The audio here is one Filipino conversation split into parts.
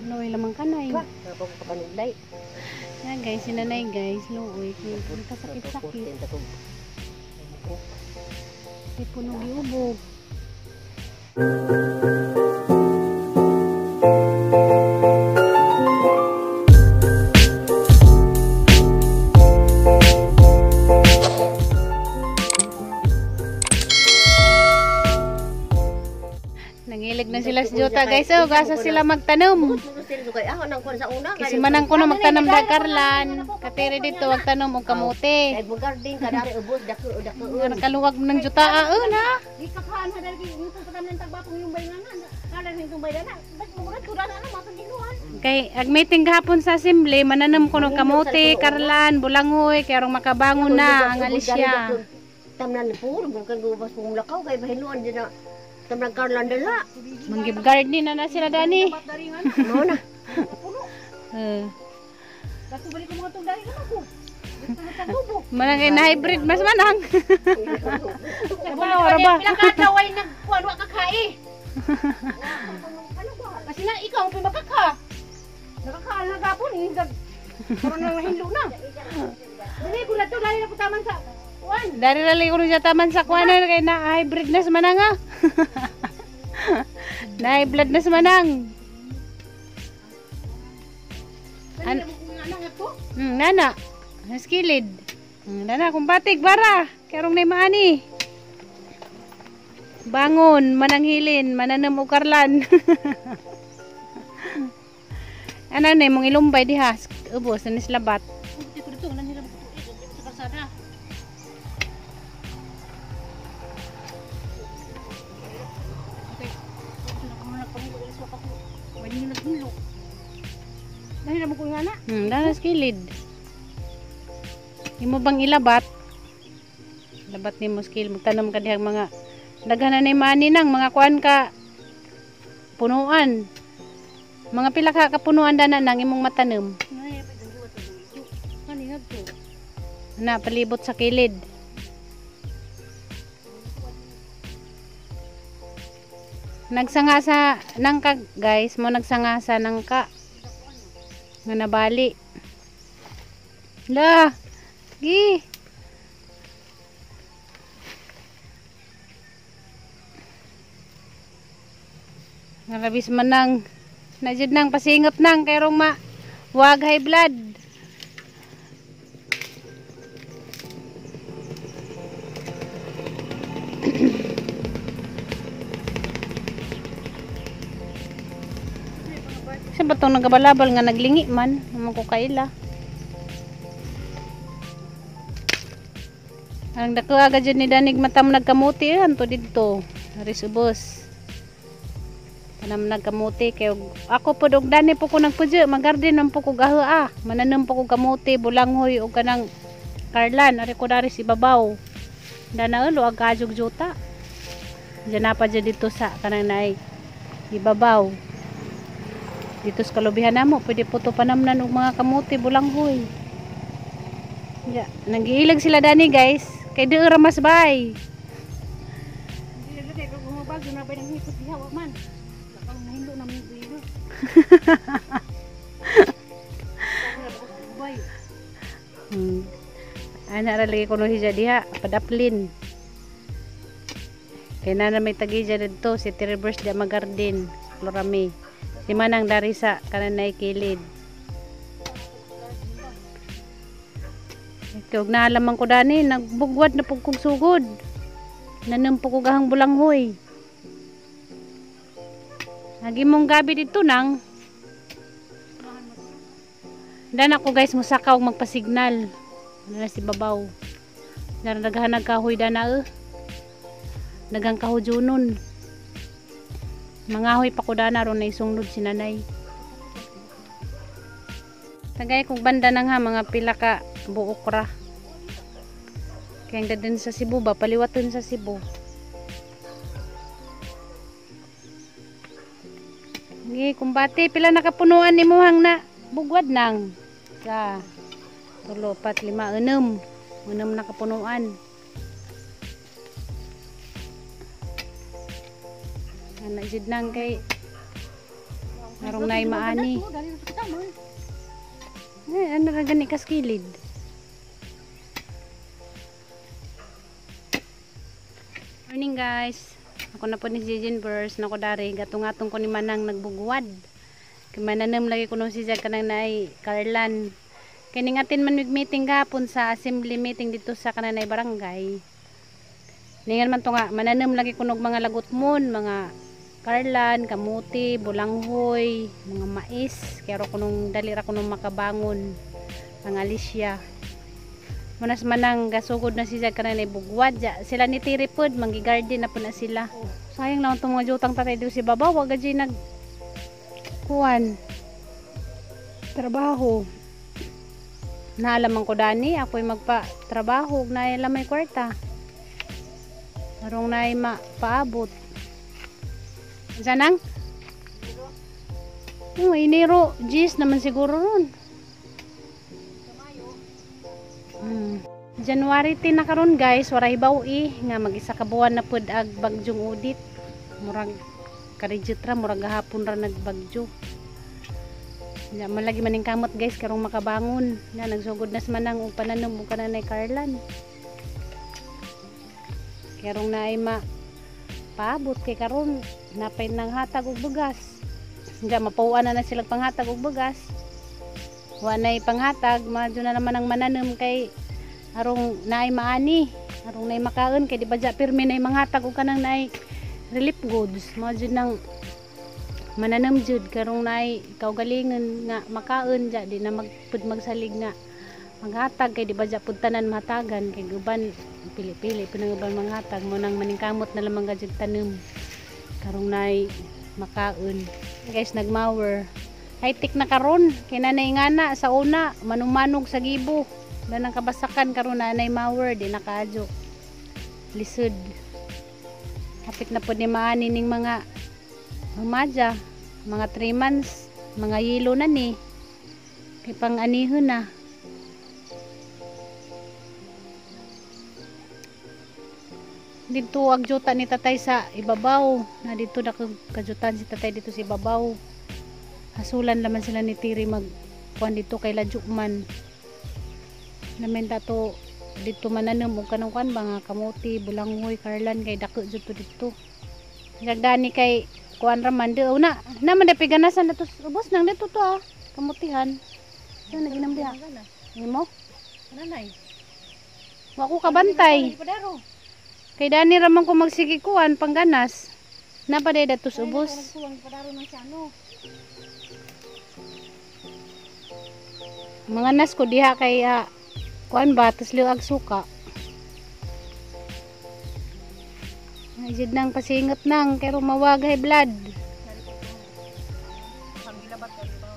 Luoy lamang kanay. Napag kapanulay. Yan guys, sinanay guys, luoy. Kasakit-sakit. Kaya puno giubog. Nangilig na sila sa Jota guys. Oh, gasa sila magtanom. Kasi manang ko na magtanom da karlan. Katiri dito magtanom og kamote. Kay garden kadari ubos dako. Nakaluwag ng Jota na. Di kakhaan ha dali yung pagtanom tagbapong yung bayangan. Kala ning yung bayangan. Bas mo ra turan ana mapaginuhan. Kay ag meeting gahapon sa assembly, mananam ko ng kamote, karlan, bulangoy, kay arong makabangon na ang alisya. Tamnan puro bukan gubas pong lakaw kay bahinuan din na tamnan karlan dala. Manggib garden na sila dani. Mao na. Dako balik ko mga tugay ko. Manang kay na hybrid mas manang. Ora ba? Pila ka daway nagkuan wa kakai. Kasi na ikaw pa makaka. Nakakaal na gapon hindag. Karon na hinlo na. Dili ko na to dali na putaman sa kuan. Dari lali ko sa taman sa kuan kay na hybrid na sa manang ah. Na blood na sa manang. Ano nga to? Nana. Naskilid. Nana kung batig bara. Karong na maani. Bangon, mananghilin, mananam og karlan. Ano na mong ilumbay diha. Ubos na nislabat. Dito dito nan hila sa kalsada. Okay. Dahil mo ko nga na. Dalas kilid. Imo bang ilabat? Labat ni mo skill magtanom ka dihang mga daghanan ni mani nang mga kuan ka punuan. Mga pila ka kapunuan dana nang imong matanom. Na palibot sa kilid. Nagsanga sa nangka guys, mo nagsanga sa nangka. Nga nabali. La. Gi. Ngarabis man nang najud nang pasingot nang kay rong wag high blood. Sa batong nagabalabal nga naglingi man, naman ko kaila. Ang dako aga dyan ni danig matam nagkamuti anto dito. Aris ubos. Tanam nagkamuti kay ako pod og dani po ko nagpudyo, magarden man po ko gaha mananam po ko kamuti, bulanghoy og kanang karlan ari ko dari si babaw. Dana ulo ag kajog juta. Diyan na pa dyan dito sa kanang naay ibabaw. Dito sa kalubihan namo pwede po to panamnan og mga kamuti, bulanghoy. Ya, nagiilag sila dani guys. Kay diyo ra mas bay. Hindi na kay kung mabag na bay nang hikot diha wa man. Kapag nahindo na mi dito. Bay. Ana ra lagi kuno hiya diha padaplin. Kay na may tagi dito si Reverse di Magarden, Florame. Di manang dari sa kananay kilid. Kaya naalaman ko dani, nagbugwad na pugkog sugod. Nanam po ko gahang bulanghoy. Lagi mong gabi dito nang. Dan ako guys, musakaw magpasignal. Nala si babaw. Naghan nagkahoy dana nagang kahujunon. Mangahoy pa ko dana ron na isungnod si nanay. Tagay kong banda nang ha, mga pila ka buok ra. Kaya ang dadin sa Cebu ba, paliwaton sa Cebu. Ngi, kumbati, pila nakapunuan ni muhang na bugwad nang. Sa 3, 4, 5, 6 nakapunuan. Anak jud nang kay Arong nay maani. Dali na sa taman. Ano ra gani kaskilid. Morning guys. Ako na po ni Jijin Burst nako dari gatong-atong ko ni Manang nagbugwad. Kay mananem lagi kuno si Jag kanang naay Carlan. Kini ngatin man meeting gapon sa assembly meeting dito sa kananay barangay. Ningan man to nga mananem lagi kuno mga lagutmon, mga Carlan, kamuti, bulanghoy, mga mais. Kaya ro kunong dali ra kunong makabangon ang Alicia. Manas manang gasugod na si Jag kananay bugwad. Sila ni Tiripod, manggigarden na po na sila. Sayang lang itong mga jutang tatay dito si Baba. Wag gaji nag kuwan trabaho. Naalaman ko dani, ako'y magpa-trabaho. Naialam may kwarta. Marong na paabot. Sanang? Iniro. Gis naman siguro ron. January 10 na karon guys, waray bawi nga mag-isa ka buwan na pud ag bagyong udit. Murag karejut ra, murag gahapon ra nagbagyo. Ya malagi maning kamot guys karong makabangon. Ya nagsugod na manang og pananom og kananay Carlan. Karong naay paabot kay karon napay nang hatag og bugas. Ya mapuan na sila panghatag og bugas. Wa nay panghatag, madyo na naman ang mananom kay arong naay maani, arong naay makaon kay di ba ja pirmi nay manghatag og kanang naay relief goods. Madyo nang mananom jud karong naay kaugalingon nga makaon ja di na magsalig nga maghatag kay di ba ja pud tanan mahatagan kay guban pili-pili pinanguban manghatag mo nang maningkamot na lamang gajud tanom karong naay makaon. Guys, nagmower high-tech na karon kay nanay ngana sa una manumanog sa gibo danang kabasakan karon nanay mower di nakaadyo lisod hapit na pud ni maani ning mga umadya mga 3 months mga yelo na ni kay pang anihon na dito agjuta ni tatay sa ibabaw na dito nakajutan si tatay dito sa ibabaw. Hasulan laman sila ni Tiri magkuhan dito kay Ladjukman. Namin dato dito mananom og kanang kuan mga kamuti, bulanghoy, Carlan kay dako jud to dito. Nagdani kay kuan ra man de una naman dapi ganasan datos ubos nang dito to kamutihan. Sa naginam diha. Imo? Nanay. Wa ko kabantay. Kay dani ra man ko magsigi kuan pangganas. Napa day datos ubos. Mga nas ko diha kay kuan ba tas liwag suka. Ajid nang pasingot nang kay mawagay blood.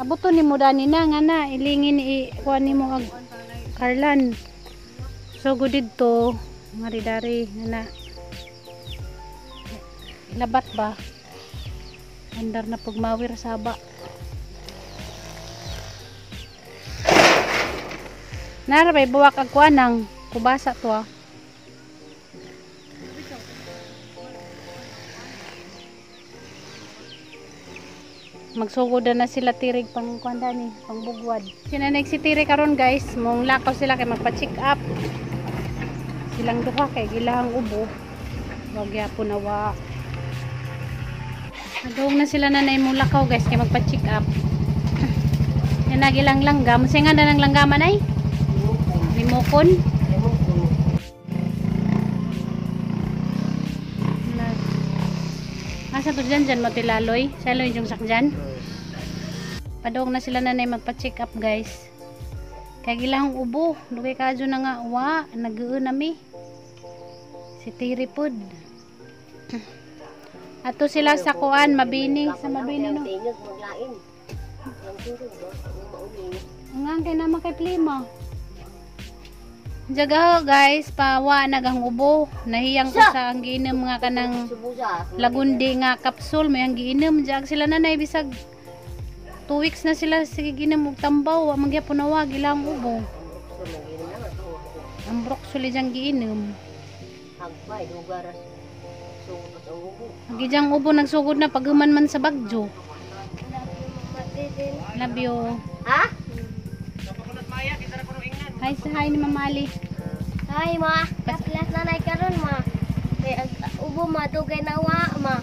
Abuto ni mo dani na nga na ilingin kuan nimo ag Carlan. So good didto maridari nga na labat ba andar na pagmawir saba. Nara bay buwak ag kuanang kubasa to Magsugod na sila tirig pang kuanda ni pang bugwad. Sinanay si Tiri karon guys, mong lakaw sila kay magpa-check up. Silang duha kay gilahang ubo. Wag gyapon nawa. Nagawag na sila nanay mong lakaw guys kay magpa-check up. Yan nagilang langgam. Singa na ng langgaman ay? Limokon. Asa to dyan mo tilaloy? Saloy yung sakdyan. Padong na sila nanay magpa-check up guys. Kaya gilahang ubo. Dugay kadyo na nga. Wa, nag-uun nami. Si Tiripod. Ato sila sa kuan, mabini. Sa mabini no. Ngang kay naman kay Plima. Jaga guys, pawa nagang ubo. Nahiyang ko sa ang giinom nga kanang lagundi nga kapsul. May ang giinom. Jag sila nanay bisag 2 weeks na sila sige giinom og tambaw. Magyapon nawa gilang ubo. Ang broksuli jang giinom. Hagpay, lugar. Sugod ang ubo. Gijang ubo nagsugod na paghuman man sa Bagyo. Love you. Ha? Hi sa hi ni Mama Ali. Hi ma, kaslas nanay karon ma. Kay ubo ma dugay nawa ma.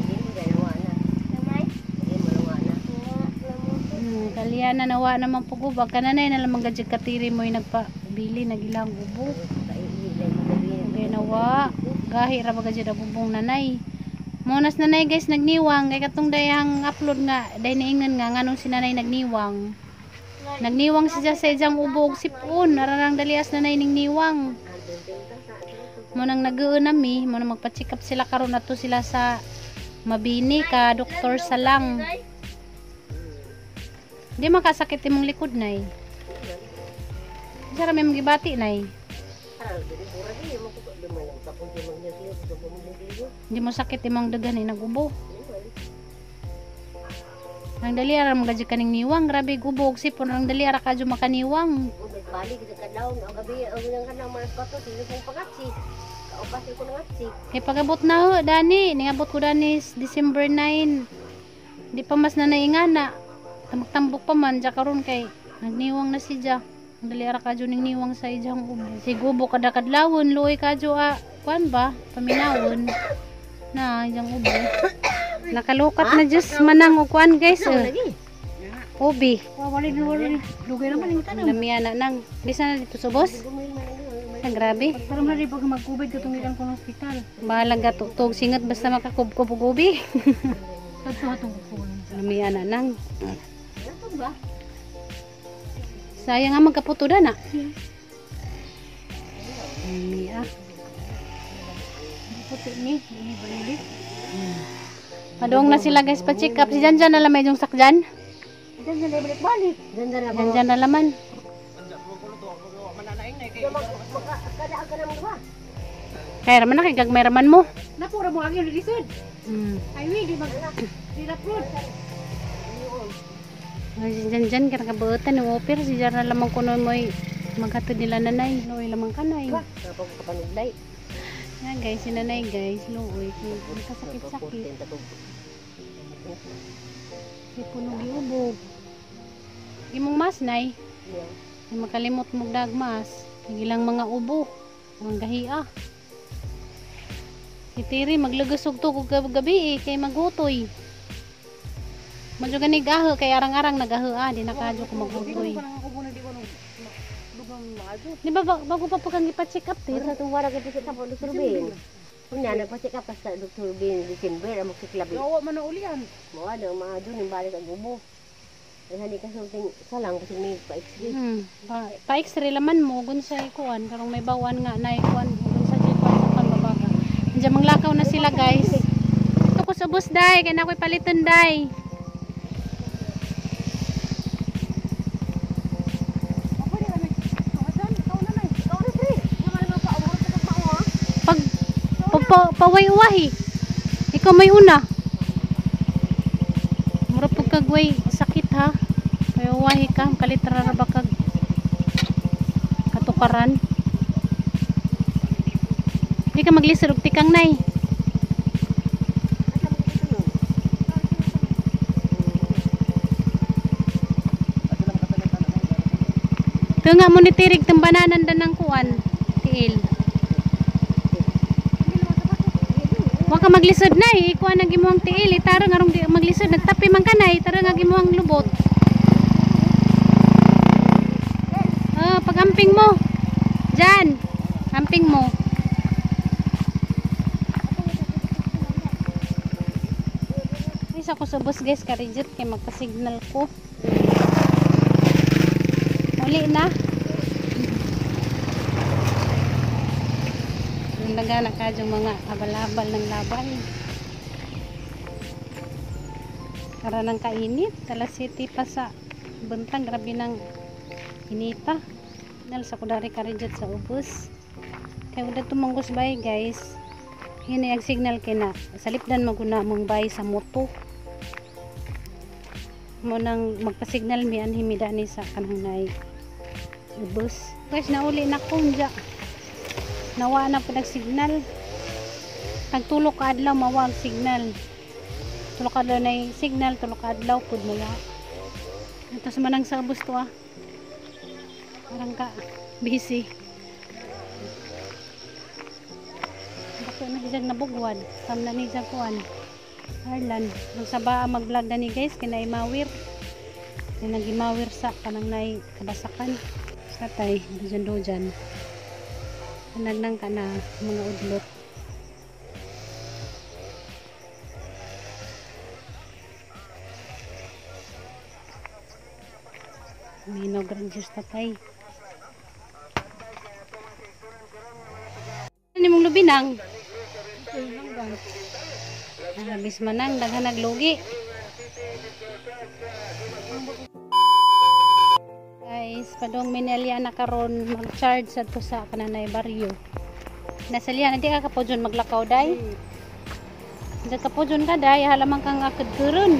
Dugay nawa na. Nanay? Dugay nawa na. Kalyana nawa naman pugubag kananay na lamang gadjig katiri mo yung nagpabili nagilang ubo. Dugay nawa. Gahi ra baga jud bubong nanay. Monas nanay guys nagniwang kay katong dayang upload nga day niingon nga nganong si nanay nagniwang. Nagniwang siya sa ijang ubog sipon, nararang dalias nanay ning niwang. Mo nang nag-uunami, mo nang magpa-check up sila karon ato sila sa Mabini ka doktor sa lang. Di makasakit imong likod nay. Sara may magibati nay. Di mo sakit imong dagan ni nagubo. Ang dali ara magaji kaning niwang, grabe gubog sipon ang dali ara kadyo makaniwang. Balik sa kadlaw no gabi ang nang kanang mas pato sila kung pagatsi. Kaupasi ko nang atsi. Kay pagabot na ho dani, ningabot ko dani December 9. Di pa mas nanaingana. Tambok-tambok pa man ja karon kay nagniwang na si ja. Ang dali ara kadyo ning niwang sa ijang ubo. Si gubo kada kadlawon luoy kadyo kuan ba paminawon na ijang ubo. Nakalukat na Diyos manang o kuan guys. Ubi. Dugay naman yung tanong. Lamiana nang. Bisa na dito subos. Ang grabe. Parang na rin pag mag-COVID katong ilang kong hospital. Bahalang gatutog singat basta makakubkob og ubi. Hatong ko. Lamiana nang. Ano ba? Sayang nga magkaputo da na. Lamia. Puti ni, ini balik. Padung na sila guys pa-check up. Si Janjan na lamay yung sakjan. Diyan na balik-balik. Janjan na laman. Kadaan ka naman ba? Kaya raman na kay gagmay raman mo. Napura mo ang yung lisod. Ay, di mag-upload. Si Janjan kaya nakabuotan yung opera. Si Jan na lamang kuno mo maghatod nila nanay. Loy lamang kanay. Napag kapanuglay. Yan guys, si nanay guys. Loy. Kasakit-sakit. Si punog iubog. Imong mas nay. Ay makalimot mong dagmas. Nagilang mga ubo. Ang gahia. Si Tiri maglugasog to kung gabi kay maghutoy. Madyo gani gaho kay arang-arang nagaho di nakadyo ko maghutoy. Di ba bago pa pagkang ipa-check up Tir? Sa tuwara ka sa tapo Dr. Bin. Kunya nagpa-check up sa Dr. Bin December amo siklabi. Gawa man na ulian. Mo ano mga dun balik ang gubo. Ay hani ka something salang kasi may pa-x-ray. Pa-x-ray laman mo gun sa ikuan karong may bawan nga na ikuan gun sa jeep sa pambabaga. Diyan manglakaw na sila guys. Ito ko sa bus day kay na ko'y paliton day. Paway-uwahi. Ikaw may una. Mura po kagway sakit ha. Paway-uwahi ka. Kalitra na ba kag katukaran. Hindi ka maglisod og tikang nay. Ito nga mo nitirig tambananan dan ng kuan. Tiil. Waka maglisod na ikuha nang gimuhang tiil tarong arong di maglisod nagtapi man kanay tarong nga gimuhang lubot. Pagamping mo. Diyan. Amping mo. Isa ko sa bus guys karijit kay magpa-signal ko. Uli na. Nagana ka yung mga abal-abal ng laban. Karanang kainit. Alas 7 pa sa buntang. Grabe ng inita. Dahil sa kudari karijat sa ubus. Kaya wala tumanggos bay guys. Hini ang signal kina. Salipdan maguna mong bay sa moto. Mo nang magpa-signal mi anhimida ni sa kanang nay ubus. Guys, nauli na ko dya. Nawa na po nag-signal. Tagtulok ka adlaw mawag signal. Tulok adlaw na signal, tulok adlaw pud mala. Ito sa manang sa bus to ah. Parang ka busy. Bako na siyang nabugwad. Kam na ni sa kuan. Harlan. Nung sa baa mag-vlog na ni guys, kinay mawir. Kaya nagimawir sa kanang nay kabasakan. Satay, dojan-dojan. Nagnang ka na mga udlot. Minog rin juice tatay. Ano mong lubinang? Habis manang, daghan naglugi. Guys, padong minelya na karon mag-charge sa to sa kananay baryo. Nasa liyan, hindi ka kapodyon maglakaw day. Hindi kapodyon ka day, halaman kang akadkurun.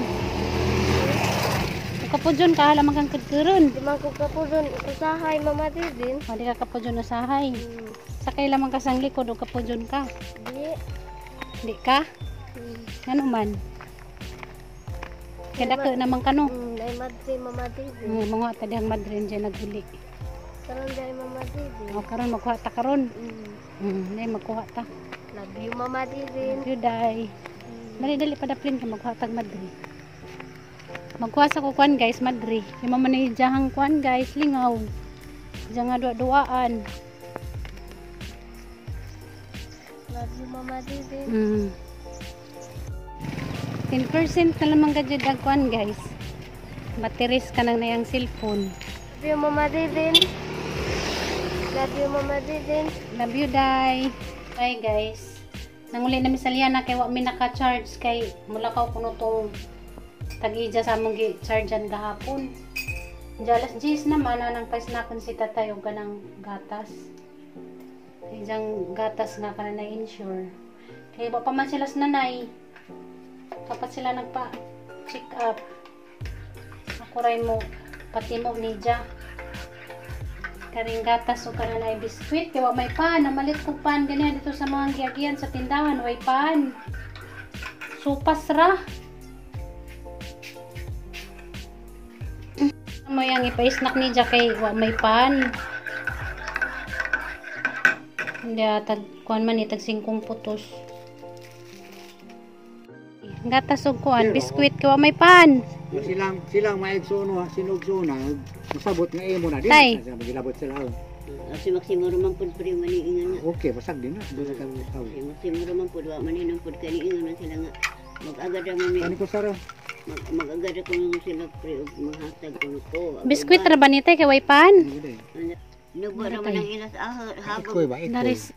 Kapodyon ka, halaman kang akadkurun. Di man ko kapudon usahay mama din. Hindi ka kapodyon usahay. Sakay lamang ka sang likod o kapodyon ka. Di. Hindi ka? Ano man? Kaya dako naman ka no? Dahil madri mama din. Mga tadihang madrin dyan naghuli. Karon dahil mama din. O karon magkuha ta karon. Nay magkuha ta. Love you mama din. You die. Dali-dali padaplin ka magkuha tag madri. Magkuha sa kukuan guys madri. Yung mamanijahang kuan guys lingaw. Diyan nga duwa-duwaan. Love you mama din. 10% na lamang gadget ang kuan guys. Materis ka nang nayang cellphone. Love you mama din. Love you mama din. Love you, Day. Bye, guys. Nanguli na misalian na kay wa mi naka-charge kay mula ka kuno tong tag-ija sa among gi-chargean gahapon. Alas 10 naman nang paisnakon si tatay og kanang gatas. Kay jang gatas nga kana na insure. Kay wa pa man sila sa nanay. Kapag sila nagpa-check up. Ako ray mo pati mo ni Ja. Karing gatas o kana na biskwit kay wa may pan, namalit ko pan ganyan dito sa mga giagian sa tindahan, way pan. Supas ra. Mo yang ipa-snack ni Ja kay wa may pan. Hindi tag kuan man itag 5 putos. Gatas og kuan, biskwit kay wa may pan. Silang maigsuno sinugsuno masabot nga imo na Tay. din magilabot sila. Si Maximo man pud pri maniingan na. Okay, basag din na. Doon ka tao. Si Maximo man pud wa maninang pud kaniingan na sila nga mag-agad man ni Ano ko sara? mag-agad ko nung sila pri og maghatag ko. Biskwit ra ba ni tay kay way pan? Hindi. Nubo naman ang ilas habang Ikoy ba? Ikoy. Naris